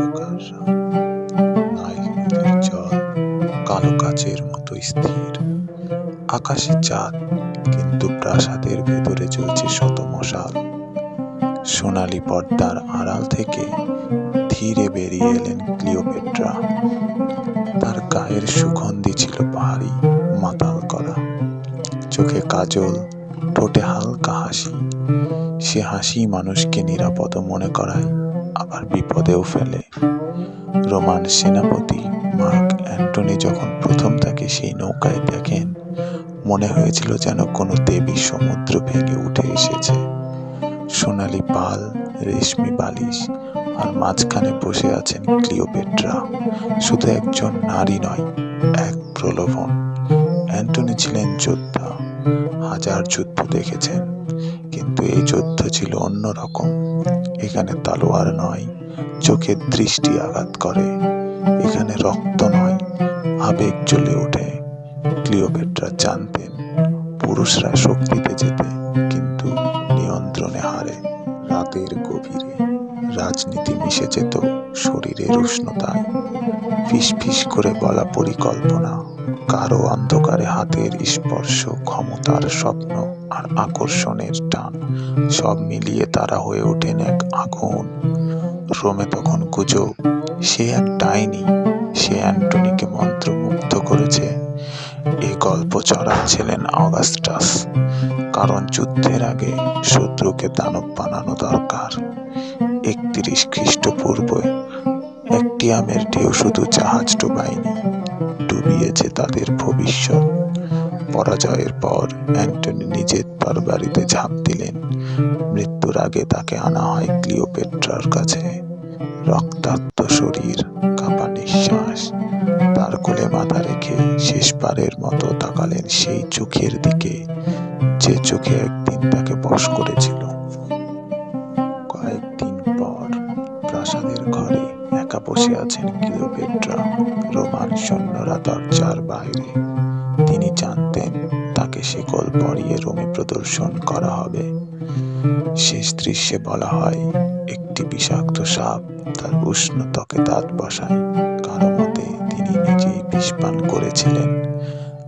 অন্ধকার রাত, নাইল নদীর জল কালো কাচের মতো স্থির, আকাশে চাঁদ, কিন্তু প্রাসাদের ভেতরে জ্বলছে শত মশাল। সোনালি পর্দার আড়াল থেকে ধীরে বেরিয়ে এলেন ক্লিওপেট্রা। তার গায়ের সুগন্ধি ছিল ভারী, মাতাল করা, চোখে কাজল, ঠোঁটে হালকা হাসি। সে হাসি মানুষকে নিরাপদ মনে করায়, আবার বিপদেও ফেলে। রোমান সেনাপতি মার্ক অ্যান্টনি যখন প্রথম তাকে সেই নৌকায় দেখেন, মনে হয়েছিল যেন কোনো দেবী সমুদ্র ভেঙে উঠে এসেছে। সোনালি পাল, রেশমি বালিশ, আর মাঝখানে বসে আছেন ক্লিওপেট্রা। শুধু একজন নারী নয়, এক প্রলোভন। অ্যান্টনি ছিলেন যোদ্ধা, হাজার যুদ্ধ দেখেছেন, কিন্তু এই যুদ্ধ ছিল অন্যরকম। এখানে তলোয়ার নয়, চোখের দৃষ্টি আঘাত করে। এখানে রক্ত নয়, আবেগ জ্বলে ওঠে। ক্লিওপেট্রা জানতেন পুরুষরা শক্তিতে জেতে, কিন্তু নিয়ন্ত্রণে হারে। রাতের গভীরে রাজনীতি মিশে যেত শরীরের উষ্ণতায়। ফিসফিস করে বলা পরিকল্পনা, কারো অন্ধকারে হাতের স্পর্শ, ক্ষমতার স্বপ্ন আর আকর্ষণের টান, সব মিলিয়ে তারা হয়ে ওঠেন এক আগুন। রোমে তখন গুজব, সে এক ডাইনি, সে অ্যান্টনিকে মন্ত্রমুগ্ধ করেছে। এই গল্প ছড়াচ্ছিলেন অগাস্টাস, কারণ যুদ্ধের আগে শত্রুকে দানব বানানো দরকার। 31 খ্রিস্টপূর্বে অ্যাক্টিয়ামের ঢেউ শুধু জাহাজ ডুবায়নি, ডুবিয়েছে তাদের ভবিষ্যৎ। পরাজয়ের পর অ্যান্টনি নিজের তরবারিতে ঝাঁপ দিলেন। মৃত্যুর আগে তাকে আনা হয় ক্লিওপেট্রার কাছে। রক্তাক্ত শরীর, কাঁপা নিঃশ্বাস। তার কোলে মাথা রেখে শেষবারের মতো তাকালেন সেই চোখের দিকে, যে চোখে একদিন তাকে বশ করেছিল। কয়েকদিন পর প্রাসাদের ঘরে একা বসে আছেন ক্লিওপেট্রা। রোমান সৈন্যরা দরজার বাইরে। তিনি জানতেন তাকে শিকল পরিয়ে রোমে প্রদর্শন করা হবে। শেষ দৃশ্যে বলা হয়, একটি বিষাক্ত সাপ তার উষ্ণ ত্বকে দাঁত বসায়। কারো মতে তিনি নিজেই বিষ পান করেছিলেন।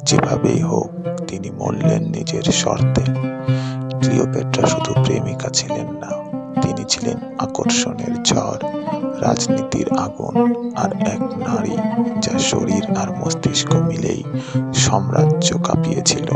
যেভাবেই হোক, তিনি মরলেন নিজের শর্তে। ক্লিওপেট্রা শুধু প্রেমিকা ছিলেন না, তিনি ছিলেন আকর্ষণের ঝড়, রাজনীতির আগুন, আর এক নারী যা শরীর আর মস্তিষ্ক মিলেই সাম্রাজ্য কাঁপিয়েছিল।